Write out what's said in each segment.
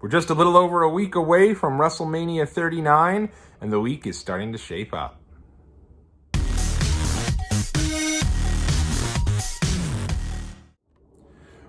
We're just a little over a week away from WrestleMania 39, and the week is starting to shape up.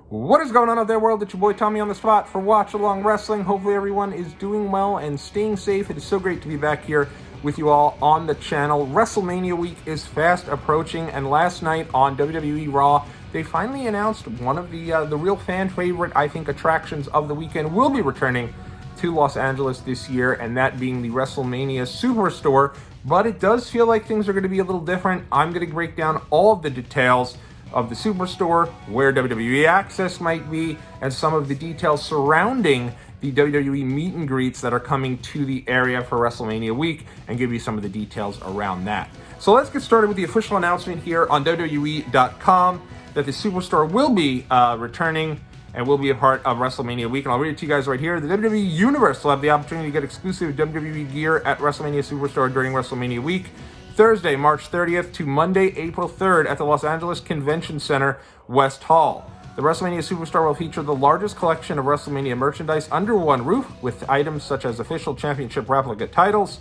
What is going on out there, world? It's your boy Tommy on the spot for Watch Along Wrestling. Hopefully everyone is doing well and staying safe. It is so great to be back here with you all on the channel. WrestleMania week is fast approaching, and last night on WWE Raw, they finally announced one of the real fan favorite, I think, attractions of the weekend will be returning to Los Angeles this year, and that being the WrestleMania Superstore. But it does feel like things are going to be a little different. I'm going to break down all of the details of the Superstore, where WWE Axxess might be, and some of the details surrounding the WWE meet and greets that are coming to the area for WrestleMania week, and give you some of the details around that. So let's get started with the official announcement here on WWE.com that the Superstore will be returning and will be a part of WrestleMania week. And I'll read it to you guys right here. The WWE Universe will have the opportunity to get exclusive WWE gear at WrestleMania Superstore during WrestleMania week, Thursday, March 30th to Monday, April 3rd at the Los Angeles Convention Center, West Hall. The WrestleMania Superstore will feature the largest collection of WrestleMania merchandise under one roof, with items such as official championship replica titles,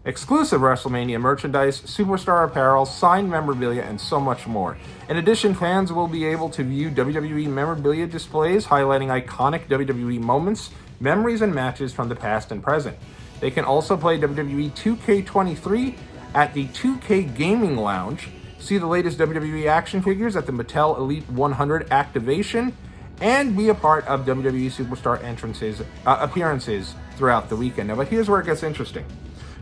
exclusive WrestleMania merchandise, Superstar apparel, signed memorabilia, and so much more. In addition, fans will be able to view WWE memorabilia displays highlighting iconic WWE moments, memories, and matches from the past and present. They can also play WWE 2K23 at the 2K Gaming Lounge, see the latest WWE action figures at the Mattel Elite 100 activation, and be a part of WWE Superstar appearances throughout the weekend. Now, but here's where it gets interesting.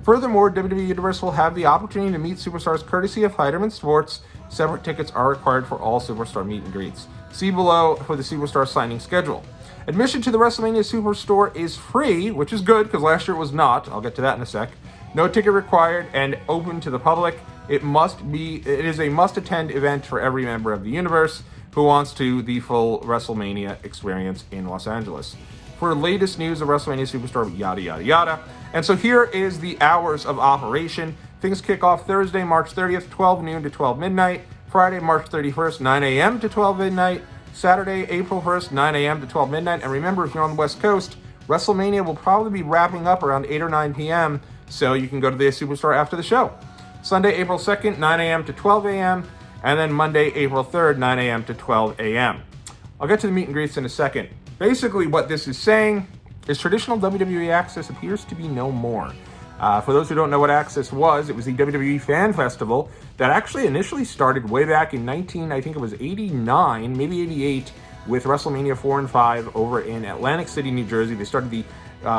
Furthermore, WWE Universe will have the opportunity to meet superstars courtesy of Fighterman Sports. Separate tickets are required for all Superstar meet and greets. See below for the Superstar signing schedule. Admission to the WrestleMania Superstore is free, which is good because last year it was not. I'll get to that in a sec. No ticket required and open to the public. It is a must-attend event for every member of the universe who wants to the full WrestleMania experience in Los Angeles. For latest news of WrestleMania Superstore, yada, yada, yada. And so here is the hours of operation. Things kick off Thursday, March 30th, 12 noon to 12 midnight. Friday, March 31st, 9 a.m. to 12 midnight. Saturday, April 1st, 9 a.m. to 12 midnight. And remember, if you're on the West Coast, WrestleMania will probably be wrapping up around 8 or 9 p.m., so you can go to the Superstore after the show. Sunday, April 2nd, 9 a.m. to 12 a.m., and then Monday, April 3rd, 9 a.m. to 12 a.m. I'll get to the meet and greets in a second. Basically, what this is saying is traditional WWE Axxess appears to be no more. For those who don't know what Axxess was, it was the WWE Fan Festival that actually initially started way back in 89, maybe 88, with WrestleMania 4 and 5 over in Atlantic City, New Jersey. They started the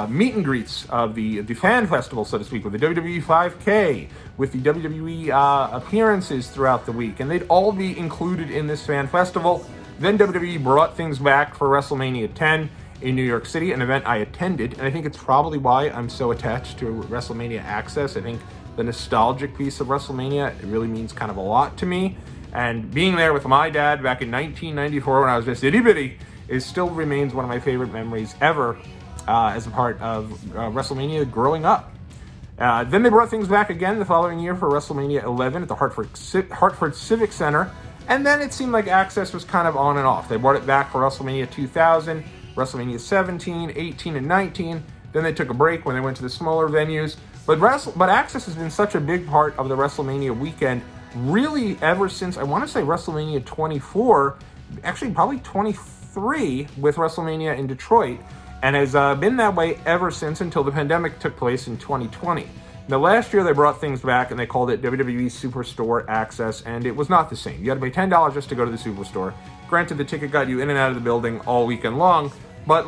meet and greets of the fan festival, so to speak, with the WWE 5K, with the WWE appearances throughout the week, and they'd all be included in this fan festival. Then WWE brought things back for WrestleMania 10 in New York City, an event I attended, and I think it's probably why I'm so attached to WrestleMania Axxess. I think the nostalgic piece of WrestleMania, it really means kind of a lot to me, and being there with my dad back in 1994 when I was just itty-bitty, it still remains one of my favorite memories ever as a part of WrestleMania growing up. Then they brought things back again the following year for WrestleMania 11 at the Hartford Civic Center, and then it seemed like Axxess was kind of on and off. They brought it back for WrestleMania 2000, WrestleMania 17, 18, and 19. Then they took a break when they went to the smaller venues. But Axxess has been such a big part of the WrestleMania weekend, really ever since, I want to say WrestleMania 24, actually probably 23 with WrestleMania in Detroit, and has been that way ever since until the pandemic took place in 2020. Now, last year they brought things back and they called it WWE Superstore Axxess, and it was not the same. You had to pay $10 just to go to the Superstore. Granted, the ticket got you in and out of the building all weekend long, but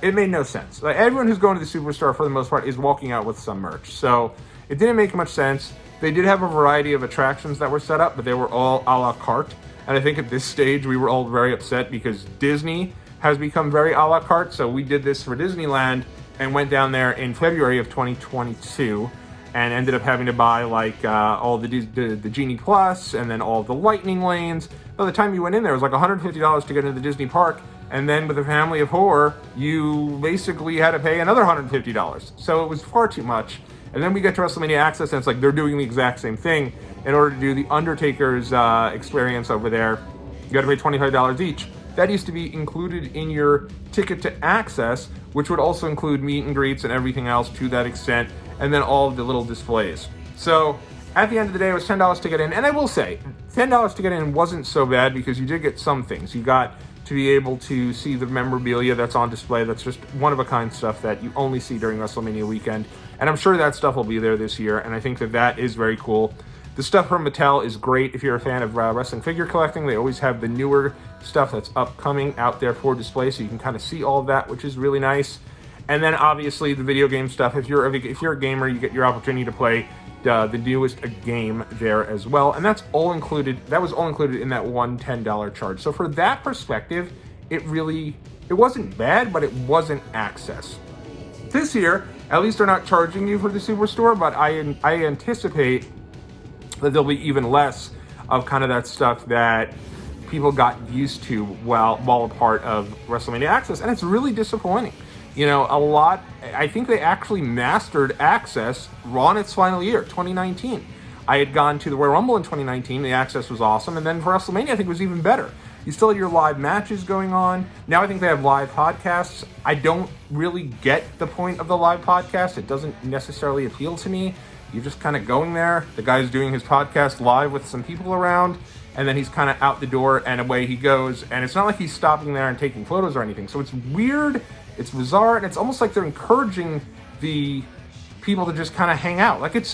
it made no sense. Everyone who's going to the Superstore, for the most part, is walking out with some merch, so it didn't make much sense. They did have a variety of attractions that were set up, but they were all a la carte, and I think at this stage we were all very upset because Disney has become very a la carte, so we did this for Disneyland and went down there in February of 2022 and ended up having to buy all the Genie Plus and then all the Lightning Lanes. By the time you went in there, it was like $150 to get into the Disney park, and then with a family of four, you basically had to pay another $150. So it was far too much. And then we get to WrestleMania Axxess, and it's like they're doing the exact same thing. In order to do the Undertaker's experience over there, you got to pay $25 each. that used to be included in your ticket to Axxess, which would also include meet and greets and everything else to that extent, and then all of the little displays. So at the end of the day, it was $10 to get in, and I will say, $10 to get in wasn't so bad because you did get some things. You got to be able to see the memorabilia that's on display. That's just one-of-a-kind stuff that you only see during WrestleMania weekend, and I'm sure that stuff will be there this year, and I think that that is very cool. The stuff from Mattel is great if you're a fan of wrestling figure collecting. They always have the newer stuff that's upcoming out there for display, so you can kind of see all of that, which is really nice. And then obviously the video game stuff. If you're a gamer, you get your opportunity to play the newest game there as well, and that's all included. That was all included in that one $10 charge. So for that perspective, it wasn't bad, but it wasn't Axxess. This year, at least they're not charging you for the Superstore, but I anticipate that there'll be even less of kind of that stuff that people got used to while a part of WrestleMania Axxess, and it's really disappointing. You know, I think they actually mastered Axxess on its final year, 2019. I had gone to the Royal Rumble in 2019, the Axxess was awesome, and then for WrestleMania, I think it was even better. You still had your live matches going on. Now I think they have live podcasts. I don't really get the point of the live podcast. It doesn't necessarily appeal to me. You're just kind of going there. The guy's doing his podcast live with some people around, and then he's kind of out the door and away he goes. And it's not like he's stopping there and taking photos or anything. So it's weird, it's bizarre, and it's almost like they're encouraging the people to just kind of hang out. Like it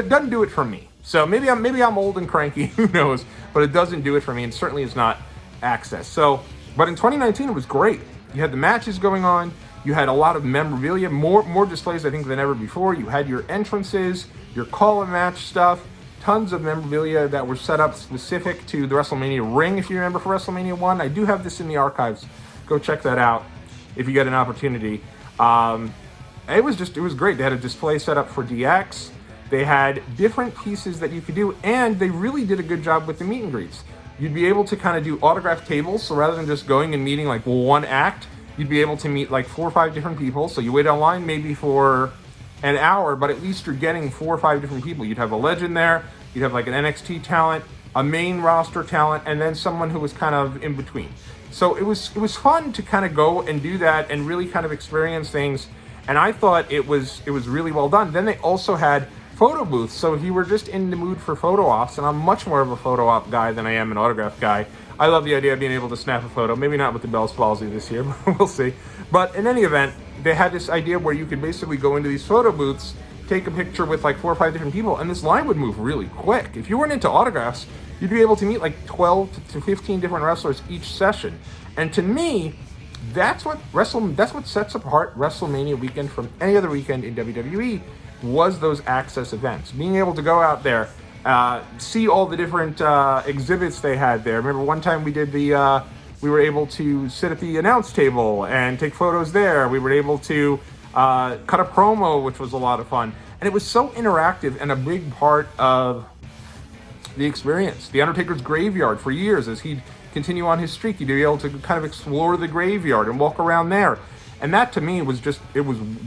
doesn't do it for me. So maybe I'm old and cranky, who knows? But it doesn't do it for me, and certainly is not Axxess. So, but in 2019 it was great. You had the matches going on. You had a lot of memorabilia, more displays, I think, than ever before. You had your entrances, your call-and-match stuff, tons of memorabilia that were set up specific to the WrestleMania ring, if you remember, for WrestleMania 1. I do have this in the archives. Go check that out if you get an opportunity. It was great. They had a display set up for DX. They had different pieces that you could do, and they really did a good job with the meet and greets. You'd be able to kind of do autograph tables, so rather than just going and meeting like one act, you'd be able to meet like 4 or 5 different people. So you wait online maybe for an hour, but at least you're getting 4 or 5 different people. You'd have a legend there, you'd have like an NXT talent, a main roster talent, and then someone who was kind of in between. So it was fun to kind of go and do that and really kind of experience things. And I thought it was really well done. Then they also had photo booths. So if you were just in the mood for photo ops, and I'm much more of a photo op guy than I am an autograph guy. I love the idea of being able to snap a photo. Maybe not with the Bell's palsy this year, but we'll see. But in any event, they had this idea where you could basically go into these photo booths, take a picture with like 4 or 5 different people, and this line would move really quick. If you weren't into autographs, you'd be able to meet like 12 to 15 different wrestlers each session. And to me, that's what sets apart WrestleMania weekend from any other weekend in WWE, was those Axxess events. Being able to go out there, see all the different exhibits they had there. Remember one time we were able to sit at the announce table and take photos there. We were able to cut a promo, which was a lot of fun. And it was so interactive and a big part of the experience. The Undertaker's graveyard for years, as he'd continue on his streak, you'd be able to kind of explore the graveyard and walk around there. And that to me was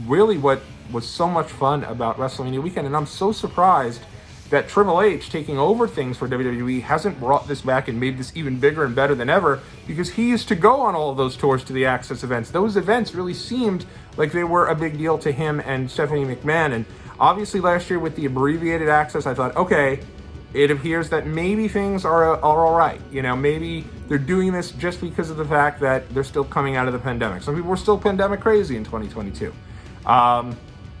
really what was so much fun about WrestleMania weekend. And I'm so surprised that Triple H, taking over things for WWE, hasn't brought this back and made this even bigger and better than ever, because he used to go on all of those tours to the Axxess events. Those events really seemed like they were a big deal to him and Stephanie McMahon. And obviously last year with the abbreviated Axxess, I thought, okay, it appears that maybe things are all right. You know, maybe they're doing this just because of the fact that they're still coming out of the pandemic. Some people were still pandemic crazy in 2022.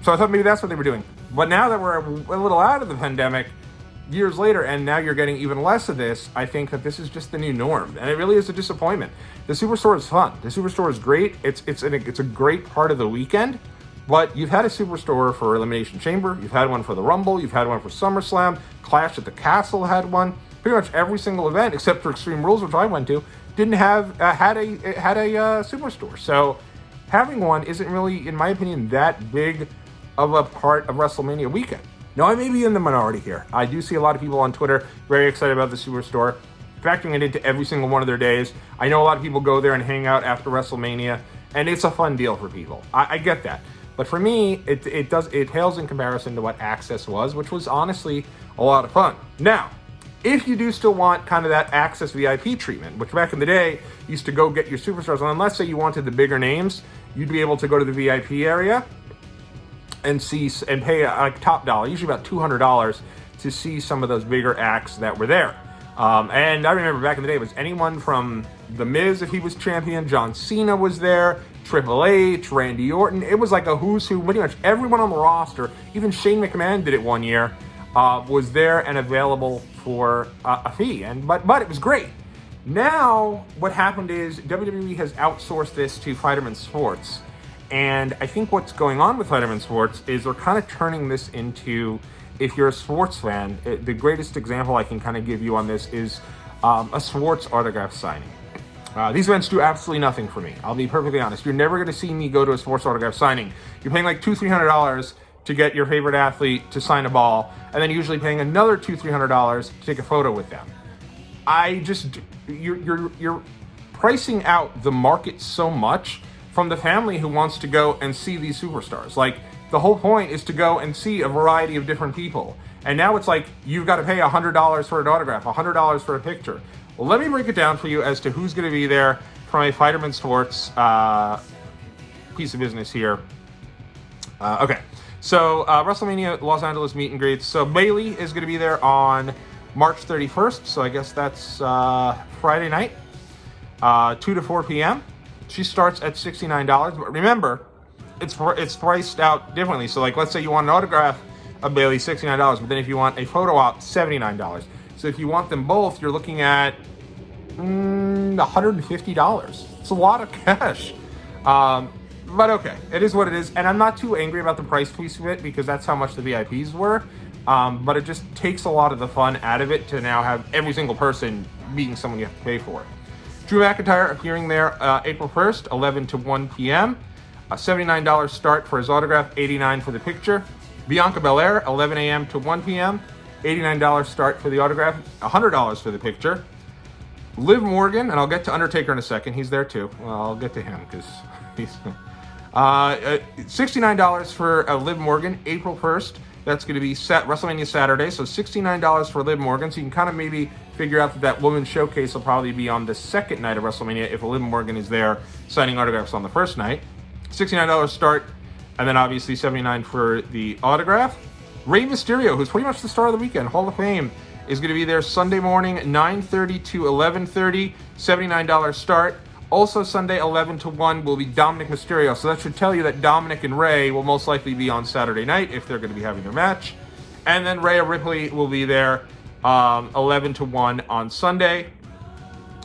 So I thought maybe that's what they were doing. But now that we're a little out of the pandemic, years later, and now you're getting even less of this, I think that this is just the new norm. And it really is a disappointment. The Superstore is fun. The Superstore is great. It's a great part of the weekend. But you've had a Superstore for Elimination Chamber. You've had one for the Rumble. You've had one for SummerSlam. Clash at the Castle had one. Pretty much every single event, except for Extreme Rules, which I went to, didn't have had a Superstore. So having one isn't really, in my opinion, that big of a part of WrestleMania weekend. Now, I may be in the minority here. I do see a lot of people on Twitter very excited about the Superstore, factoring it into every single one of their days. I know a lot of people go there and hang out after WrestleMania, and it's a fun deal for people. I get that. But for me, it pales in comparison to what Axxess was, which was honestly a lot of fun. Now, If you do still want kind of that Axxess VIP treatment, which back in the day used to go get your superstars on, let's say you wanted the bigger names, you'd be able to go to the VIP area and pay like top dollar, usually about $200, to see some of those bigger acts that were there. And I remember back in the day, it was anyone from The Miz, if he was champion, John Cena was there, Triple H, Randy Orton. It was like a who's who. Pretty much everyone on the roster, even Shane McMahon did it one year, was there and available for a fee. But it was great. Now, what happened is WWE has outsourced this to Fighterman Sports. And I think what's going on with Fighterman Sports is they're kind of turning this into, if you're a sports fan, the greatest example I can kind of give you on this is a sports autograph signing. These events do absolutely nothing for me. I'll be perfectly honest. You're never going to see me go to a sports autograph signing. You're paying like $200-300 to get your favorite athlete to sign a ball, and then usually paying another $200-300 to take a photo with them. You're pricing out the market so much from the family who wants to go and see these superstars. Like, the whole point is to go and see a variety of different people. And now it's like, you've got to pay $100 for an autograph, $100 for a picture. Well, let me break it down for you as to who's going to be there from a Fighterman Sports piece of business here. Okay, so WrestleMania Los Angeles meet and greets. So Bayley is going to be there on March 31st. So I guess that's Friday night, 2 to 4 p.m. She starts at $69. But remember, it's priced out differently. So like, let's say you want an autograph of Bayley, $69. But then if you want a photo op, $79. So if you want them both, you're looking at $150. It's a lot of cash. But okay, it is what it is. And I'm not too angry about the price piece of it because that's how much the VIPs were. But it just takes a lot of the fun out of it to now have every single person being someone you have to pay for. Drew McIntyre appearing there April 1st, 11 to 1 p.m. A $79 start for his autograph, $89 for the picture. Bianca Belair, 11 a.m. to 1 p.m. $89 start for the autograph, $100 for the picture. Liv Morgan, and I'll get to Undertaker in a second. He's there too. Well, I'll get to him because he's... $69 for Liv Morgan, April 1st. That's going to be WrestleMania Saturday, so $69 for Liv Morgan. So you can kind of maybe figure out that women's showcase will probably be on the second night of WrestleMania if Liv Morgan is there signing autographs on the first night. $69 start, and then obviously $79 for the autograph. Rey Mysterio, who's pretty much the star of the weekend, Hall of Fame, is going to be there Sunday morning, 9:30 to 11:30, $79 start. Also Sunday, 11 to 1 will be Dominic Mysterio. So that should tell you that Dominic and Rey will most likely be on Saturday night if they're going to be having their match. And then Rhea Ripley will be there 11 to 1 on Sunday.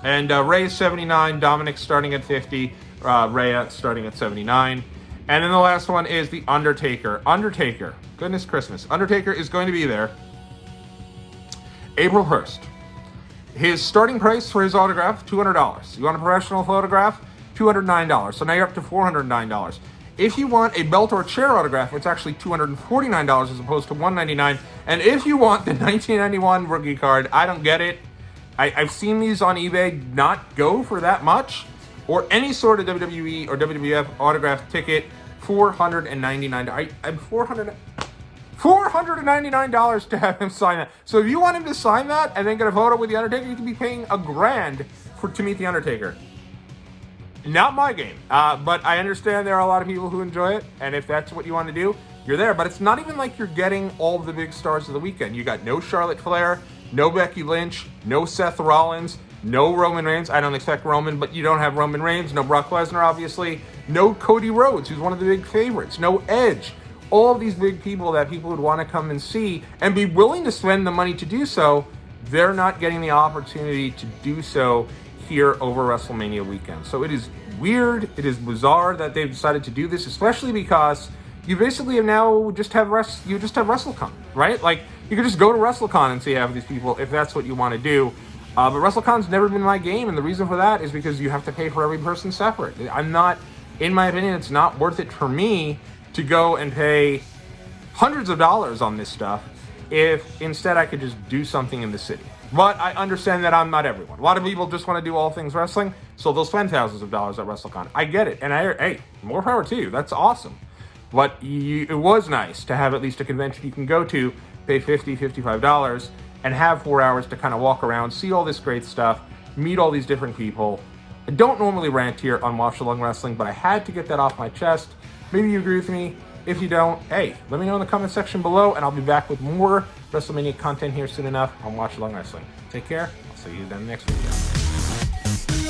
And Rey is 79, Dominic starting at 50, Rhea starting at 79. And then the last one is the Undertaker. Undertaker, goodness Christmas. Undertaker is going to be there April 1st. His starting price for his autograph, $200. You want a professional photograph? $209. So now you're up to $409. If you want a belt or chair autograph, it's actually $249 as opposed to $199. And if you want the 1991 rookie card, I don't get it. I've seen these on eBay not go for that much. Or any sort of WWE or WWF autograph ticket, $499. $499 to have him sign that. So if you want him to sign that and then get a photo with the Undertaker, you could be paying $1,000 to meet the Undertaker. Not my game, but I understand there are a lot of people who enjoy it, and if that's what you want to do, you're there. But it's not even like you're getting all of the big stars of the weekend. You got no Charlotte Flair, no Becky Lynch, no Seth Rollins, no Roman Reigns. I don't expect Roman, but you don't have Roman Reigns. No Brock Lesnar, obviously. No Cody Rhodes, who's one of the big favorites. No Edge. All of these big people that people would want to come and see and be willing to spend the money to do so, they're not getting the opportunity to do so here over WrestleMania weekend. So it is weird, it is bizarre that they've decided to do this, especially because you basically have now just have WrestleCon, right? Like, you could just go to WrestleCon and see half of these people if that's what you want to do. But WrestleCon's never been my game, and the reason for that is because you have to pay for every person separate. In my opinion, it's not worth it for me to go and pay hundreds of dollars on this stuff if instead I could just do something in the city. But I understand that I'm not everyone. A lot of people just want to do all things wrestling, so they'll spend thousands of dollars at WrestleCon. I get it, and hey, more power to you. That's awesome. But it was nice to have at least a convention you can go to, pay $50, $55, and have 4 hours to kind of walk around, see all this great stuff, meet all these different people. I don't normally rant here on Watch Along Wrestling, but I had to get that off my chest. Maybe you agree with me. If you don't, hey, let me know in the comment section below, and I'll be back with more WrestleMania content here soon enough on Watch Along Wrestling. Take care. I'll see you then next video.